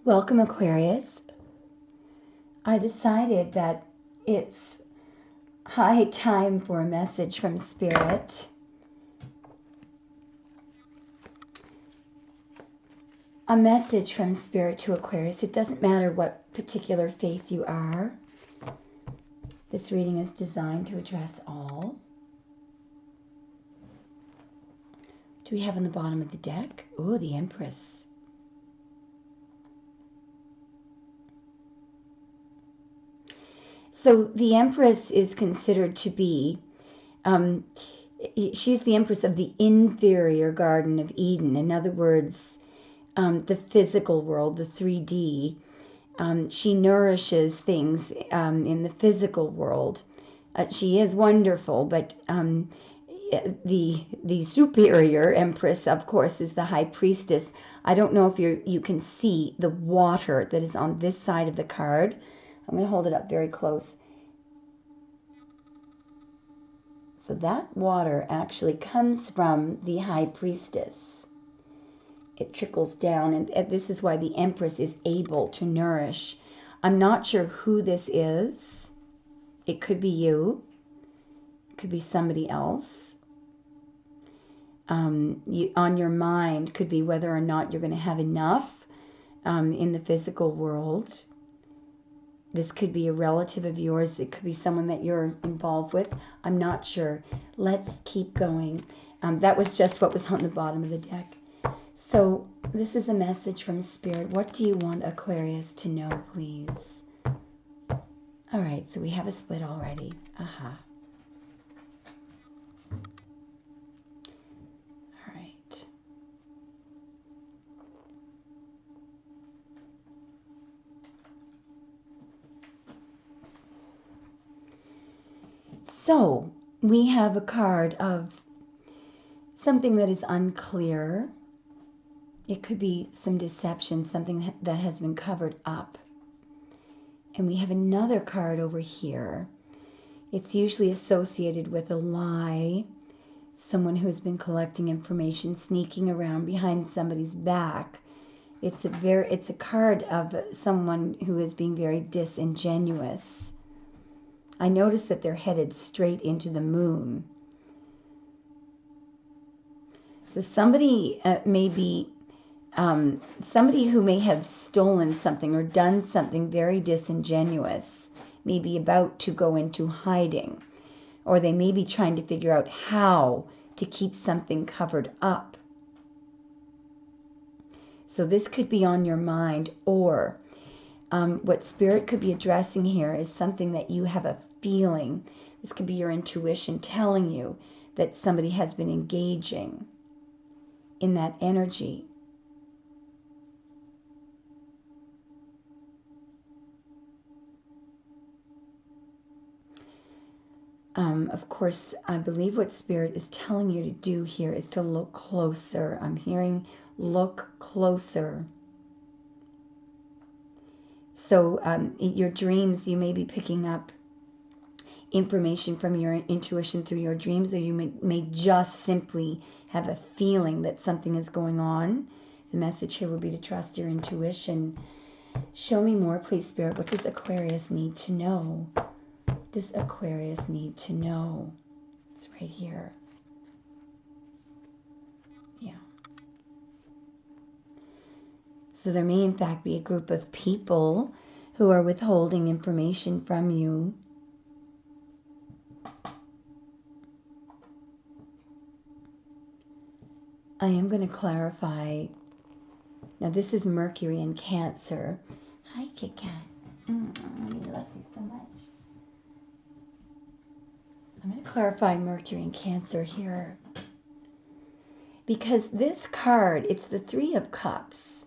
Welcome, Aquarius. I decided that it's high time for a message from Spirit. A message from Spirit to Aquarius. It doesn't matter what particular faith you are. This reading is designed to address all. Do we have on the bottom of the deck? Oh, the Empress. So the Empress is considered to be, she's the Empress of the inferior Garden of Eden. In other words, the physical world, the 3D. She nourishes things in the physical world. She is wonderful, but the superior Empress, of course, is the High Priestess. I don't know if you can see the water that is on this side of the card. I'm going to hold it up very close. So that water actually comes from the High Priestess. It trickles down, and this is why the Empress is able to nourish. I'm not sure who this is. It could be you. It could be somebody else. On your mind could be whether or not you're going to have enough in the physical world. This could be a relative of yours. It could be someone that you're involved with. I'm not sure. Let's keep going. That was just what was on the bottom of the deck. So this is a message from Spirit. What do you want Aquarius to know, please? All right, so we have a split already. Aha. All right. So we have a card of something that is unclear. It could be some deception, something that has been covered up. And we have another card over here. It's usually associated with a lie, someone who's been collecting information, sneaking around behind somebody's back. It's a card of someone who is being very disingenuous. I notice that they're headed straight into the moon. So somebody may be somebody who may have stolen something or done something very disingenuous, may be about to go into hiding, or they may be trying to figure out how to keep something covered up. So this could be on your mind, or what Spirit could be addressing here is something that you have a feeling. This could be your intuition telling you that somebody has been engaging in that energy. Of course, I believe what Spirit is telling you to do here is to look closer. I'm hearing look closer. So in your dreams, you may be picking up information from your intuition through your dreams, or you may just simply have a feeling that something is going on. The message here would be to trust your intuition. Show me more, please, Spirit. What does Aquarius need to know? Does Aquarius need to know? It's right here. Yeah. So there may in fact be a group of people who are withholding information from you. I am going to clarify. Now this is Mercury in Cancer. Hi, Kit Kat. I love you so much. I'm going to clarify Mercury in Cancer here, because this card, it's the Three of Cups.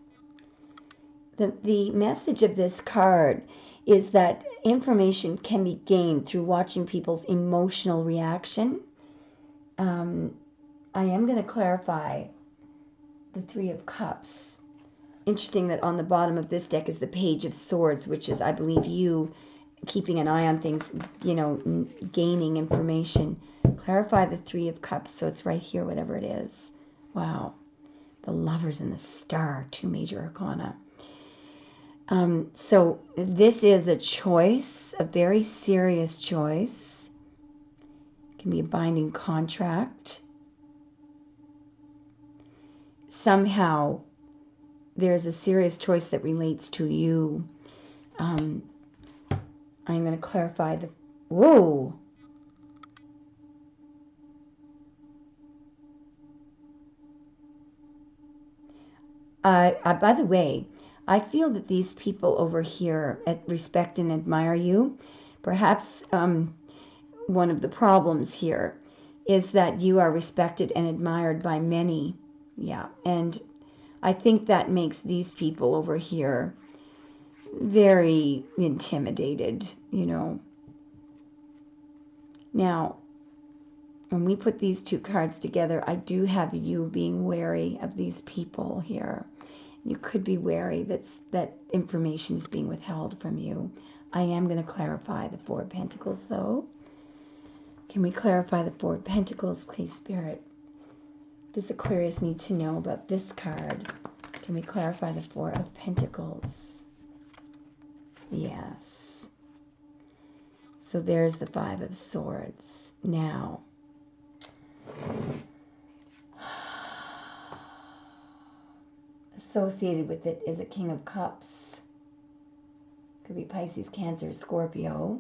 The message of this card is that information can be gained through watching people's emotional reaction. I am going to clarify the Three of Cups. Interesting that on the bottom of this deck is the Page of Swords, which is, I believe, you keeping an eye on things, you know, gaining information. Clarify the Three of Cups, so it's right here, whatever it is. Wow. The Lovers and the Star, two major arcana. So this is a choice, a very serious choice. It can be a binding contract. Somehow there's a serious choice that relates to you. I'm going to clarify the... Whoa! By the way, I feel that these people over here respect and admire you. Perhaps one of the problems here is that you are respected and admired by many. Yeah, and I think that makes these people over here very intimidated, you know. Now, when we put these two cards together, I do have you being wary of these people here. You could be wary that information is being withheld from you. I am going to clarify the Four of Pentacles, though. Can we clarify the Four of Pentacles, please, Spirit? What does Aquarius need to know about this card? Can we clarify the Four of Pentacles? Yes. So there's the Five of Swords. Now, associated with it is a King of Cups. Could be Pisces, Cancer, Scorpio.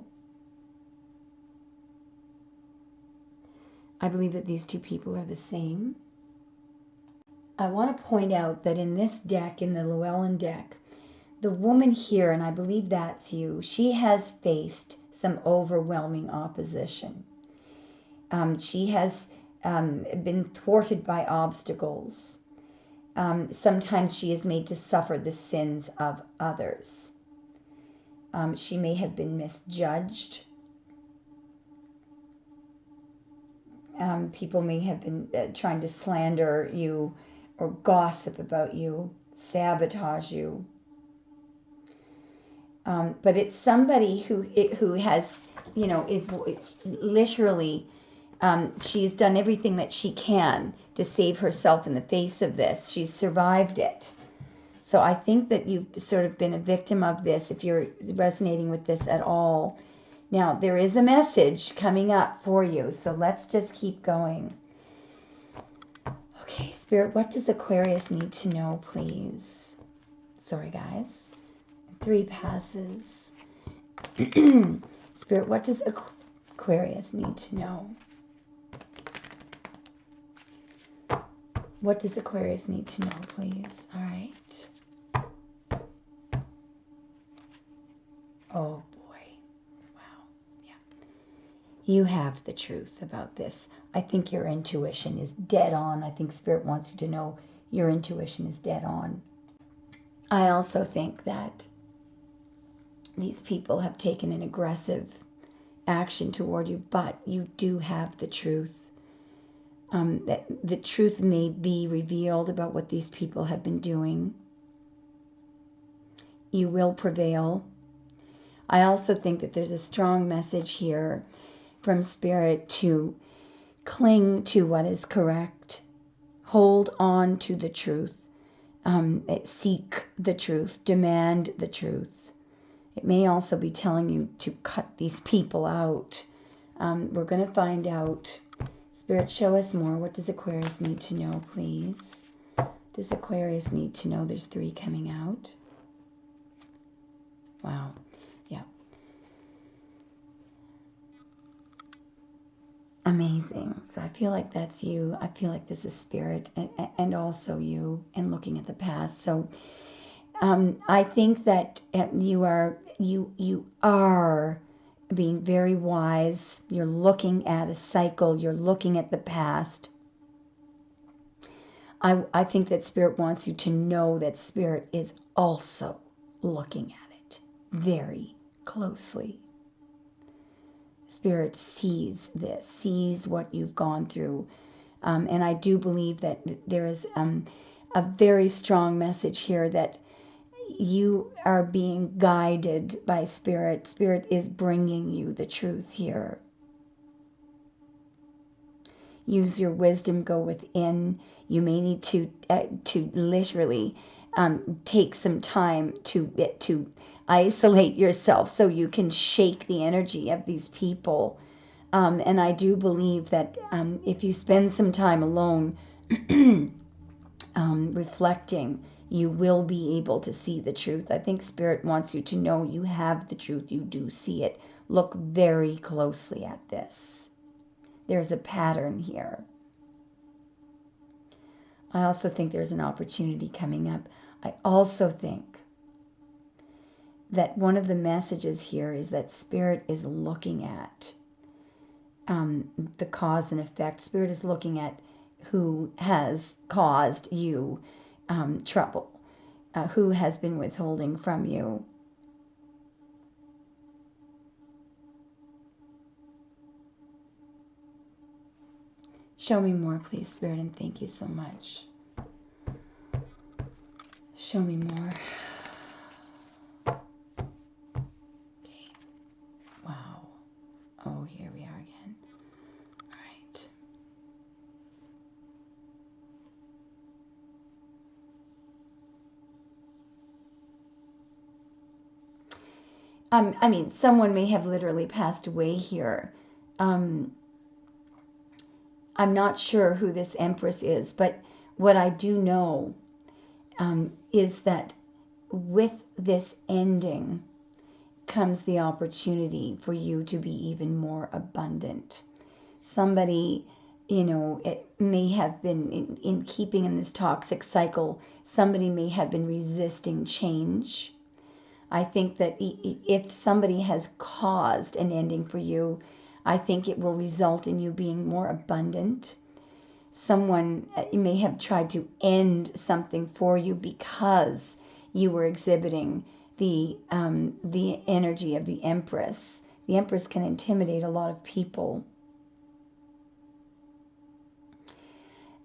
I believe that these two people are the same. I want to point out that in this deck, in the Llewellyn deck, the woman here, and I believe that's you, she has faced some overwhelming opposition. She has been thwarted by obstacles. Sometimes she is made to suffer the sins of others. She may have been misjudged. People may have been trying to slander you or gossip about you, sabotage you. But it's somebody who has, you know, is literally, she's done everything that she can to save herself in the face of this. She's survived it. So I think that you've sort of been a victim of this, if you're resonating with this at all. Now, there is a message coming up for you, so let's just keep going. Okay, Spirit, what does Aquarius need to know, please? Sorry, guys. 3 passes. Spirit, what does Aquarius need to know? What does Aquarius need to know, please? All right. Oh, boy. Wow. Yeah. You have the truth about this. I think your intuition is dead on. I think Spirit wants you to know your intuition is dead on. I also think that these people have taken an aggressive action toward you, but you do have the truth. That the truth may be revealed about what these people have been doing. You will prevail. I also think that there's a strong message here from Spirit to cling to what is correct. Hold on to the truth. Seek the truth. Demand the truth. It may also be telling you to cut these people out. We're going to find out. Spirit, show us more. What does Aquarius need to know, please? Does Aquarius need to know? There's 3 coming out. Wow. Yeah. Amazing. So I feel like that's you. I feel like this is Spirit and also you, and looking at the past. So I think that you are being very wise. You're looking at a cycle. You're looking at the past. I think that Spirit wants you to know that Spirit is also looking at it very closely. Spirit sees this, sees what you've gone through. And I do believe that there is a very strong message here that you are being guided by Spirit. Spirit is bringing you the truth here. Use your wisdom, go within. You may need to literally take some time to isolate yourself so you can shake the energy of these people. And I do believe that if you spend some time alone reflecting, you will be able to see the truth. I think Spirit wants you to know you have the truth. You do see it. Look very closely at this. There's a pattern here. I also think there's an opportunity coming up. I also think that one of the messages here is that Spirit is looking at the cause and effect. Spirit is looking at who has caused you trouble, who has been withholding from you. Show me more, please, Spirit, and thank you so much. Show me more. Okay. Wow. Oh, here we are again. All right. I mean, someone may have literally passed away here. I'm not sure who this Empress is, but what I do know is that with this ending comes the opportunity for you to be even more abundant. Somebody, it may have been in keeping in this toxic cycle, somebody may have been resisting change. I think that if somebody has caused an ending for you, I think it will result in you being more abundant. Someone may have tried to end something for you because you were exhibiting the energy of the Empress. The Empress can intimidate a lot of people.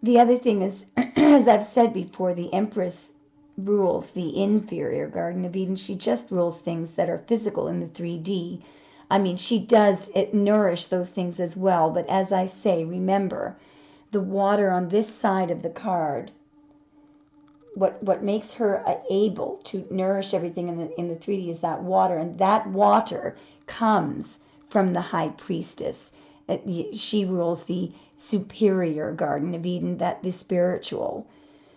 The other thing is, as I've said before, the Empress rules the inferior Garden of Eden. She just rules things that are physical in the 3D. I mean, she does nourish those things as well. But as I say, remember, the water on this side of the card, what makes her able to nourish everything in the 3D is that water. And that water comes from the High Priestess. She rules the superior Garden of Eden, the spiritual.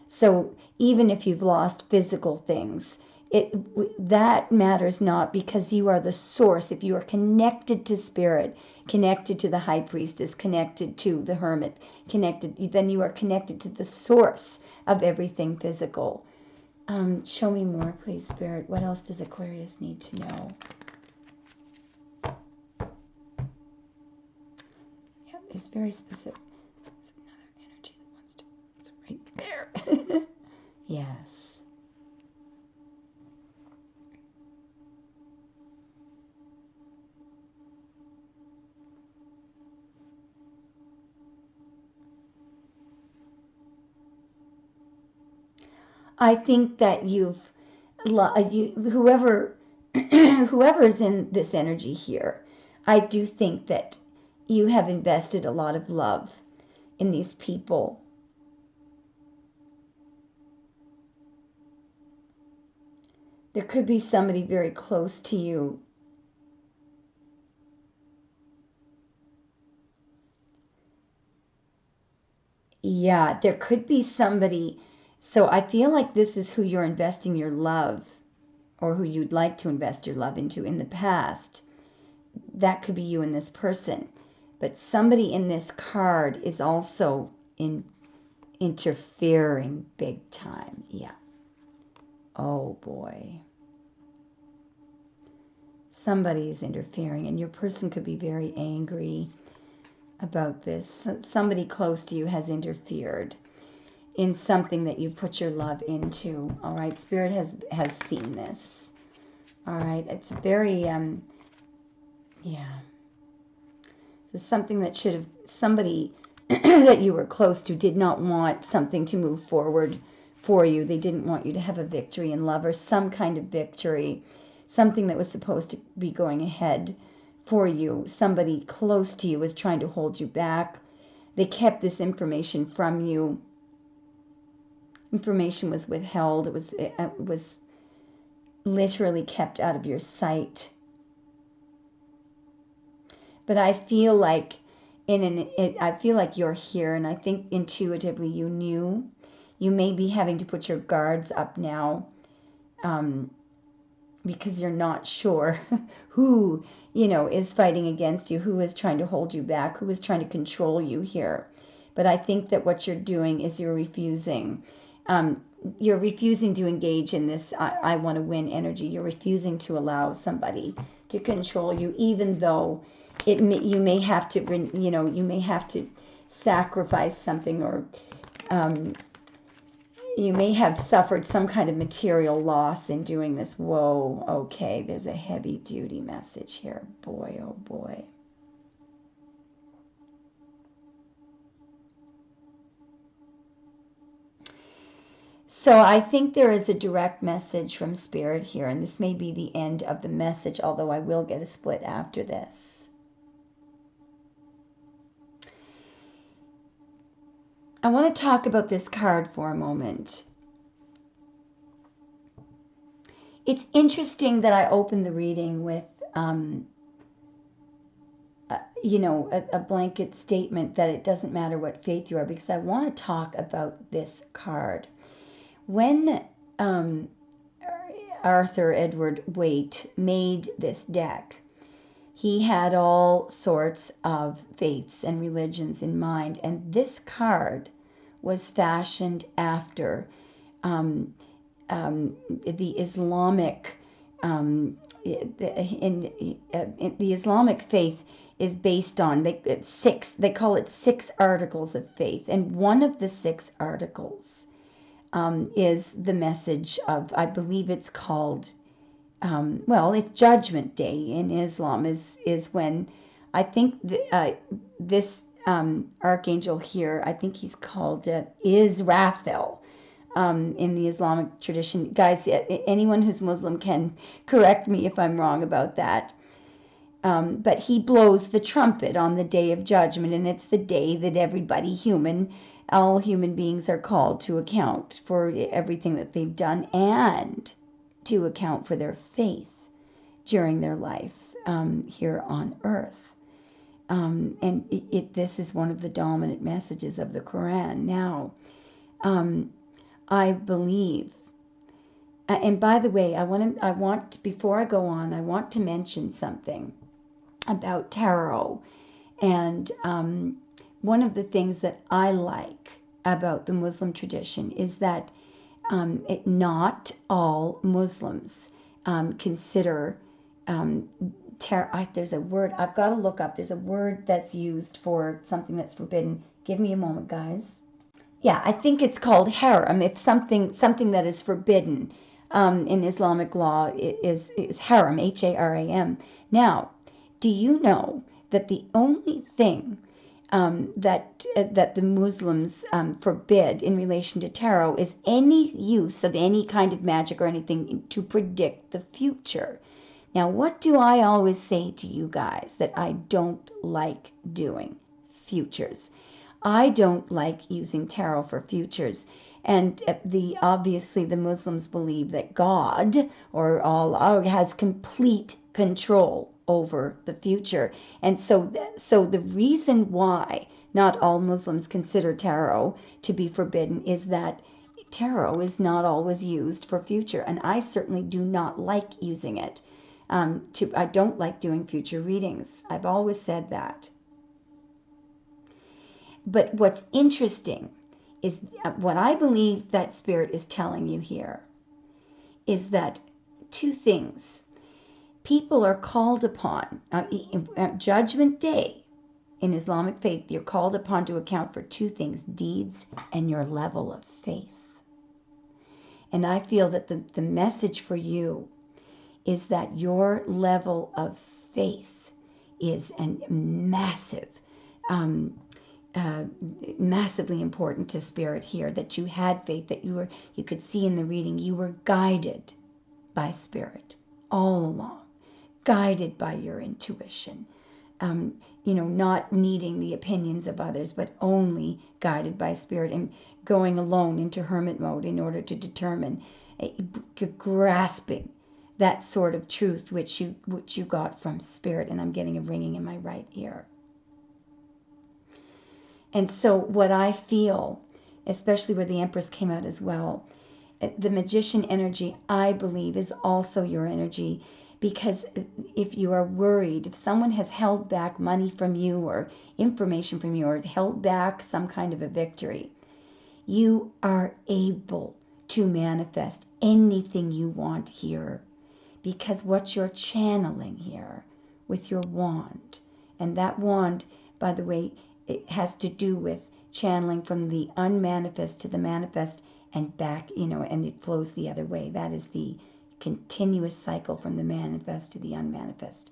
So even if you've lost physical things, that matters not, because you are the source. If you are connected to Spirit, connected to the High Priestess, connected to the Hermit, then you are connected to the source of everything physical. Show me more, please, Spirit. What else does Aquarius need to know? Yeah, there's very specific. There's another energy that wants to. It's right there. Yes. I think that whoever's in this energy here, I do think that you have invested a lot of love in these people. There could be somebody very close to you. Yeah, there could be somebody. So I feel like this is who you're investing your love, or who you'd like to invest your love into in the past. That could be you and this person. But somebody in this card is also interfering big time. Yeah. Oh boy. Somebody is interfering, and your person could be very angry about this. Somebody close to you has interfered in something that you put your love into. All right, Spirit has seen this. All right, it's very yeah. It's something that should have, somebody that you were close to did not want something to move forward for you. They didn't want you to have a victory in love, or some kind of victory, something that was supposed to be going ahead for you. Somebody close to you was trying to hold you back. They kept this information from you. Information was withheld. It was literally kept out of your sight. But I feel like I feel like you're here, and I think intuitively you knew. You may be having to put your guards up now, because you're not sure who, is fighting against you, who is trying to hold you back, who is trying to control you here. But I think that what you're doing is you're refusing. You're refusing to engage in this I want to win energy. You're refusing to allow somebody to control you, even though you may have to sacrifice something, or you may have suffered some kind of material loss in doing this. Whoa, okay, there's a heavy duty message here. Boy, oh boy. So I think there is a direct message from Spirit here, and this may be the end of the message, although I will get a split after this. I want to talk about this card for a moment. It's interesting that I opened the reading with, a blanket statement that it doesn't matter what faith you are, because I want to talk about this card. When Arthur Edward Waite made this deck, he had all sorts of faiths and religions in mind, and this card was fashioned after the Islamic. The Islamic faith is based on they call it 6 articles of faith, and one of the 6 articles is the message of, I believe it's called, it's Judgment Day in Islam, is when I think this archangel here, I think he's called Israfel in the Islamic tradition. Guys, anyone who's Muslim can correct me if I'm wrong about that. But he blows the trumpet on the Day of Judgment, and it's the day that all human beings are called to account for everything that they've done, and to account for their faith during their life here on earth. And this is one of the dominant messages of the Quran. Now, I believe, and by the way, before I go on, I want to mention something about tarot. And one of the things that I like about the Muslim tradition is that not all Muslims consider there's a word I've got to look up. There's a word that's used for something that's forbidden. Give me a moment, guys. Yeah, I think it's called haram. If something that is forbidden in Islamic law is haram, Haram. Now, do you know that the only thing that the Muslims forbid in relation to tarot is any use of any kind of magic or anything to predict the future? Now, what do I always say to you guys that I don't like doing? Futures. I don't like using tarot for futures. And obviously the Muslims believe that God or Allah has complete control over the future. And so the reason why not all Muslims consider tarot to be forbidden is that tarot is not always used for future. And I certainly do not like using it. I don't like doing future readings. I've always said that. But what's interesting is what I believe that Spirit is telling you here is that 2 things. People are called upon, Judgment Day in Islamic faith, you're called upon to account for 2 things, deeds and your level of faith. And I feel that the message for you is that your level of faith is massively important to Spirit here, that you had faith, that you could see in the reading, you were guided by Spirit all along, guided by your intuition, not needing the opinions of others, but only guided by Spirit, and going alone into hermit mode in order to determine, grasping that sort of truth which you got from Spirit. And I'm getting a ringing in my right ear. And so what I feel, especially where the Empress came out as well, the Magician energy, I believe, is also your energy. Because if you are worried, if someone has held back money from you or information from you, or held back some kind of a victory, you are able to manifest anything you want here. Because what you're channeling here with your wand, and that wand, by the way, it has to do with channeling from the unmanifest to the manifest and back, and it flows the other way. That is the continuous cycle from the manifest to the unmanifest.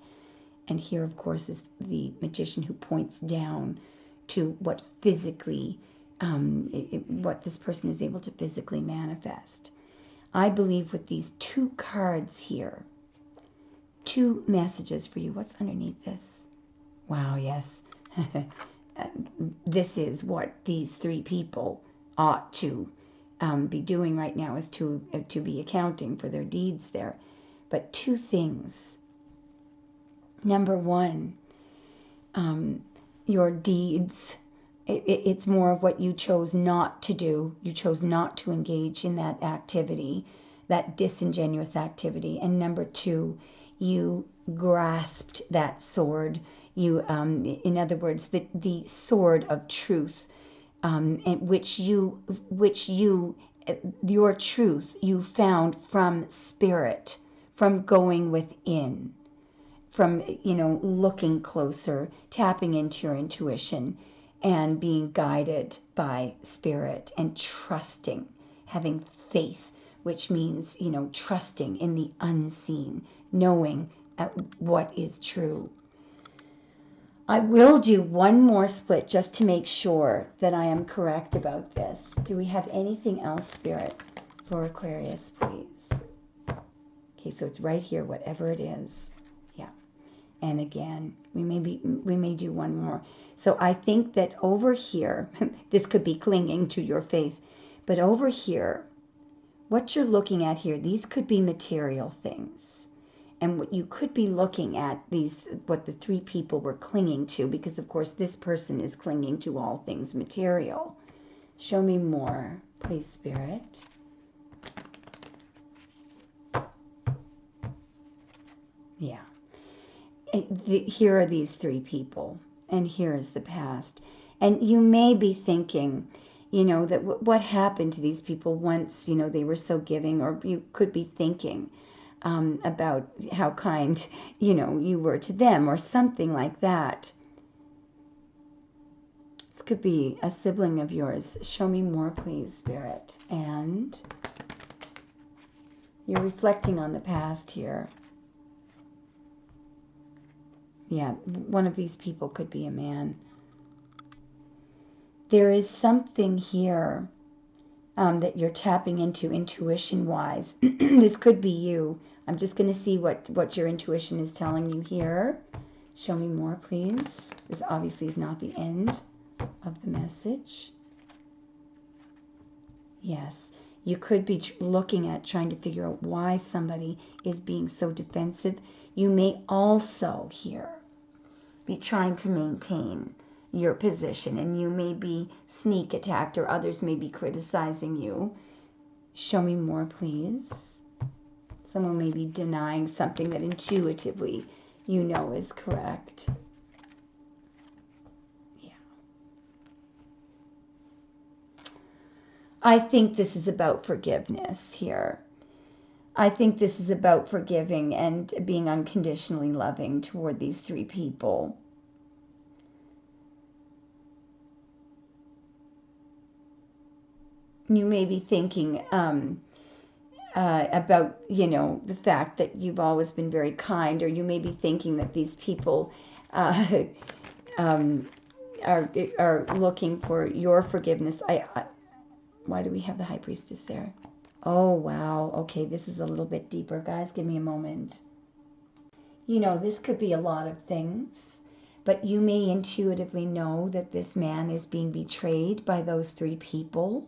And here, of course, is the Magician who points down to what physically, what this person is able to physically manifest. I believe with these two cards here, two messages for you. What's underneath this? Wow, yes. This is what these three people ought to be doing right now, is to be accounting for their deeds there. But two things. Number one, your deeds. It's more of what you chose not to do. You chose not to engage in that activity, that disingenuous activity. And number two, you grasped that sword. You, in other words, the sword of truth, and your truth you found from Spirit, from going within, from looking closer, tapping into your intuition, and being guided by Spirit, and trusting, having faith, which means trusting in the unseen, knowing what is true. I will do one more split just to make sure that I am correct about this. Do we have anything else, Spirit, for Aquarius, please? Okay, so it's right here, whatever it is. Yeah. And again, we may do one more. So I think that over here, this could be clinging to your faith, but over here, what you're looking at here, these could be material things. And what you could be looking at, what the three people were clinging to, because of course this person is clinging to all things material. Show me more, please, Spirit. Yeah. Here are these three people, and here is the past. And you may be thinking, that what happened to these people once, they were so giving, or you could be thinking, about how kind, you were to them, or something like that. This could be a sibling of yours. Show me more, please, Spirit. And you're reflecting on the past here. Yeah, one of these people could be a man. There is something here that you're tapping into intuition-wise. This could be you. I'm just going to see what your intuition is telling you here. Show me more, please. This obviously is not the end of the message. Yes, you could be looking at trying to figure out why somebody is being so defensive. You may also here be trying to maintain your position, and you may be sneak attacked, or others may be criticizing you. Show me more, please. Someone may be denying something that intuitively you know is correct. Yeah. I think this is about forgiveness here. I think this is about forgiving and being unconditionally loving toward these three people. You may be thinking about, the fact that you've always been very kind, or you may be thinking that these people are looking for your forgiveness. Why do we have the High Priestess there? Oh, wow. Okay, this is a little bit deeper. Guys, give me a moment. This could be a lot of things. but you may intuitively know that this man is being betrayed by those three people.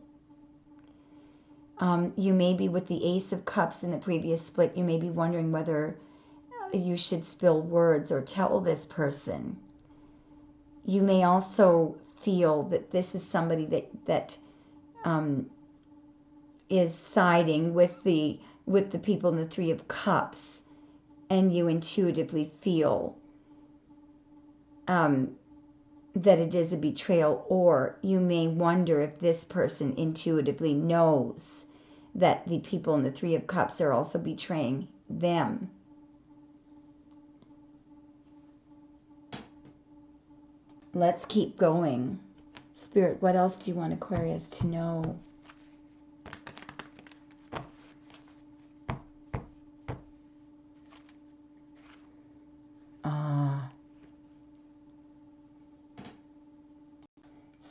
You may be with the Ace of Cups in the previous split. You may be wondering whether you should spill words or tell this person. You may also feel that this is somebody that is siding with the people in the Three of Cups, and you intuitively feel that it is a betrayal, or you may wonder if this person intuitively knows that the people in the Three of Cups are also betraying them. Let's keep going. Spirit, what else do you want Aquarius to know?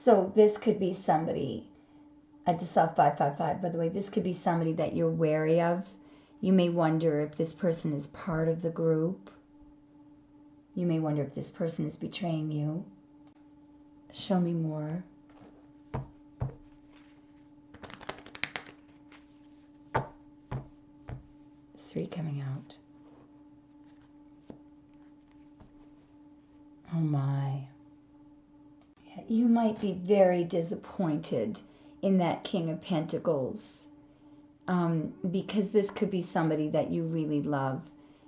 So this could be somebody, I just saw 555, by the way, this could be somebody that you're wary of. You may wonder if this person is part of the group. You may wonder if this person is betraying you. Show me more. There's 3 coming out. Oh my. Yeah, you might be very disappointed in that King of Pentacles, because this could be somebody that you really love.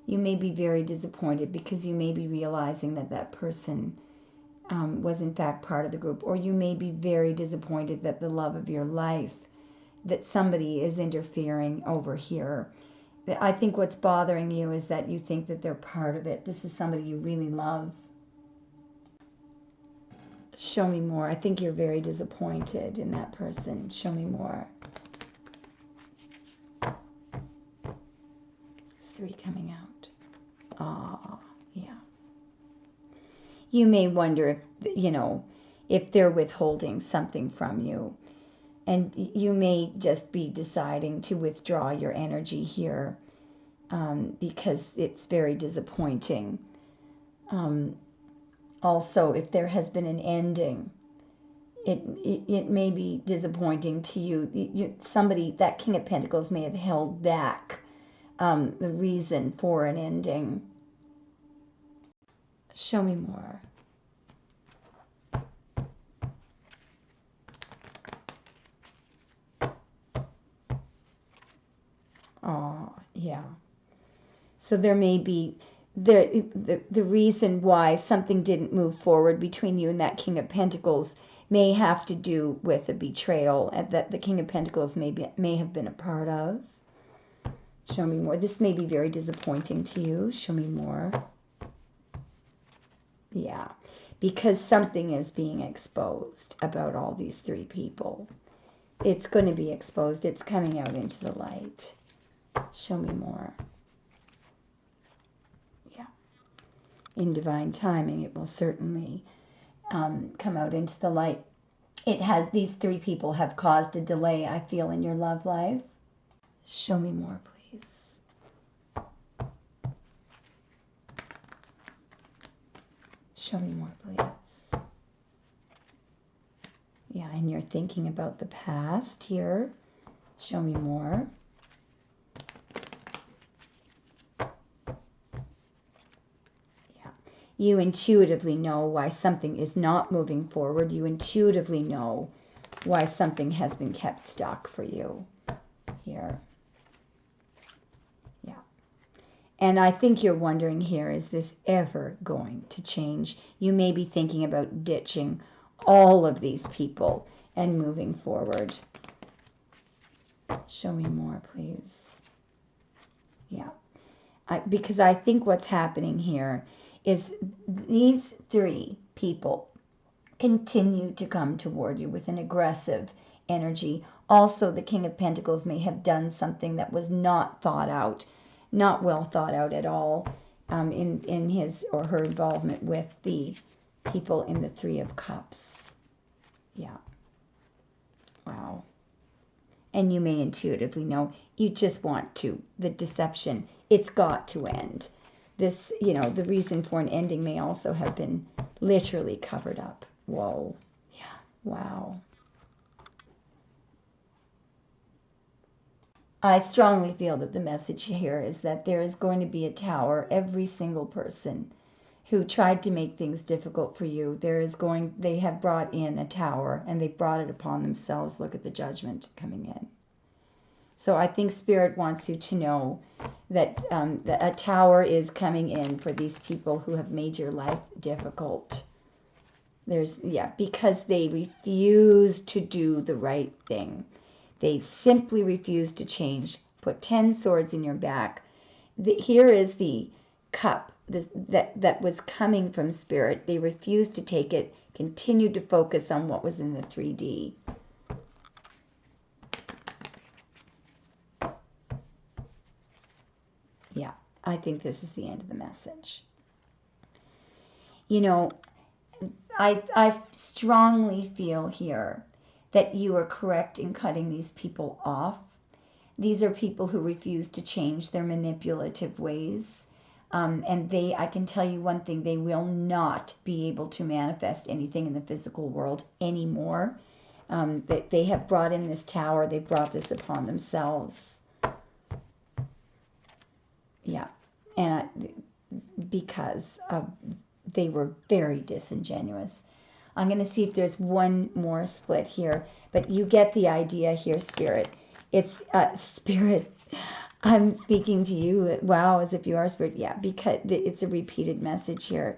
You may be very disappointed because you may be realizing that that person was in fact part of the group, or you may be very disappointed that the love of your life, that somebody is interfering over here. I think what's bothering you is that you think that they're part of it. This is somebody you really love. Show me more. I think you're very disappointed in that person. Show me more. There's 3 coming out. Ah, yeah. You may wonder if, if they're withholding something from you. And you may just be deciding to withdraw your energy here because it's very disappointing. Also, if there has been an ending, it may be disappointing to you. Somebody, that King of Pentacles, may have held back the reason for an ending. Show me more. Oh, yeah. So there may be the reason why something didn't move forward between you and that King of Pentacles may have to do with a betrayal that the King of Pentacles may have been a part of. Show me more. This may be very disappointing to you. Show me more. Yeah, because something is being exposed about all these 3 people. It's going to be exposed. It's coming out into the light. Show me more. Yeah. In divine timing, it will certainly come out into the light. These 3 people have caused a delay, I feel, in your love life. Show me more, please. Show me more, please. Yeah, and you're thinking about the past here. Show me more. You intuitively know why something is not moving forward. You intuitively know why something has been kept stuck for you here. Yeah. And I think you're wondering here, is this ever going to change? You may be thinking about ditching all of these people and moving forward. Show me more, please. Yeah. Because I think what's happening here is these 3 people continue to come toward you with an aggressive energy. Also, the King of Pentacles may have done something that was not thought out, not well thought out at all in his or her involvement with the people in the 3 of Cups. Yeah. Wow. And you may intuitively know you just want the deception. It's got to end. this, you know, the reason for an ending may also have been literally covered up. Whoa. Yeah. Wow. I strongly feel that the message here is that there is going to be a tower. Every single person who tried to make things difficult for you, they have brought in a tower, and they brought it upon themselves. Look at the judgment coming in. So I think Spirit wants you to know that, that a tower is coming in for these people who have made your life difficult. Because they refuse to do the right thing. They simply refuse to change. Put 10 swords in your back. Here is the cup that was coming from Spirit. They refused to take it, continued to focus on what was in the 3D. Yeah, I think this is the end of the message. You know, I strongly feel here that you are correct in cutting these people off. These are people who refuse to change their manipulative ways. And I can tell you one thing, they will not be able to manifest anything in the physical world anymore. They have brought in this tower, they brought this upon themselves. Yeah, and because they were very disingenuous. I'm going to see if there's one more split here, but you get the idea here, Spirit. It's Spirit. I'm speaking to you, wow, as if you are Spirit. Yeah, because it's a repeated message here.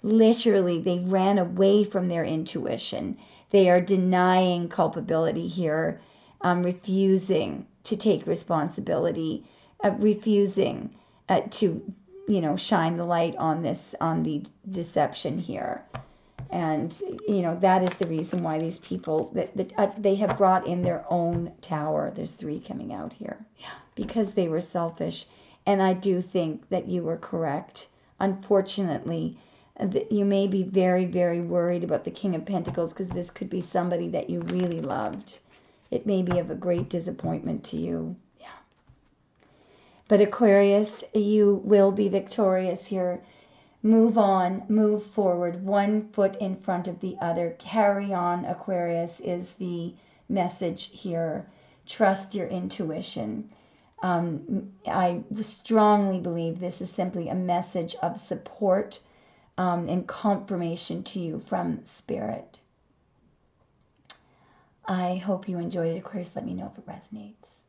Literally, they ran away from their intuition. They are denying culpability here, refusing to take responsibility, refusing to, you know, shine the light on the deception here. And, you know, that is the reason why these people, they have brought in their own tower. There's 3 coming out here. Yeah. Because they were selfish. And I do think that you were correct. Unfortunately, you may be very, very worried about the King of Pentacles, because this could be somebody that you really loved. It may be of a great disappointment to you. Yeah. But Aquarius, you will be victorious here. Move on, move forward, 1 foot in front of the other. Carry on, Aquarius, is the message here. Trust your intuition. I strongly believe this is simply a message of support and confirmation to you from Spirit. I hope you enjoyed it, Aquarius. Let me know if it resonates.